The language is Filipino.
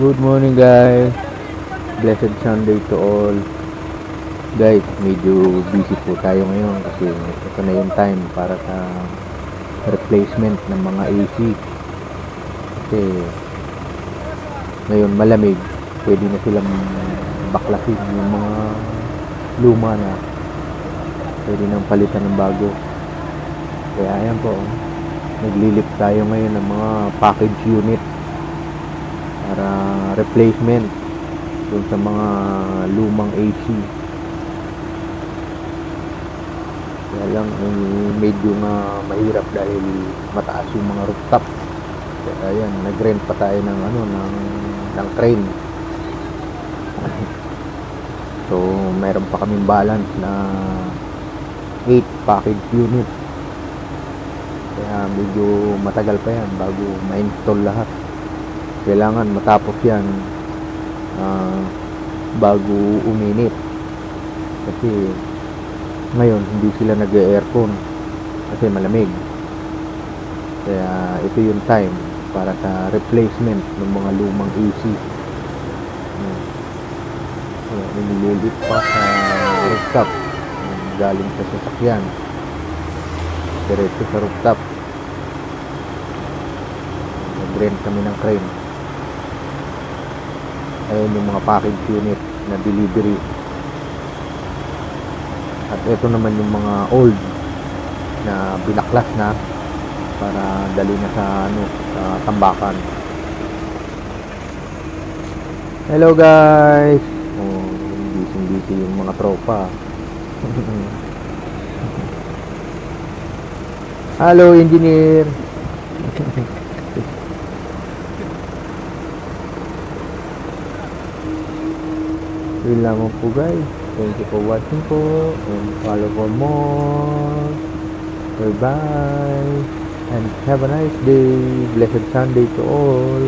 Good morning guys. Blessed Sunday to all. Guys, medyo busy po tayo ngayon kasi ito na yung time para sa replacement ng mga AC. Kasi ngayon malamig, pwede na silang baklasin yung mga luma na. Pwede nang palitan ng bago. Kaya ayan po, naglilip tayo ngayon ng mga package unit para replacement dun sa mga lumang AC. Kaya lang medyo nga mahirap dahil mataas yung mga rooftop. Kaya ayan, nag-rent pa tayo ng ng crane. So meron pa kaming balance na 8 package unit. Kaya medyo matagal pa yan bago ma-install lahat. Kailangan matapos yan bago uminit, kasi ngayon hindi sila nag-aircon kasi malamig. Kaya ito yung time para sa replacement ng mga lumang AC. Kaya nililit pa sa rooftop galing sa sasakyan diretso sa rooftop. Nag-rent kami ng crane. Ayun yung mga package unit na delivery. At ito naman yung mga old na binaklas na para dali na sa sa tambakan. Hello guys. Oh, busy yung mga tropa. Hello engineer. Yun lamang po guys. Thank you for watching po, and follow for more. Bye bye and have a nice day. Blessed Sunday to all.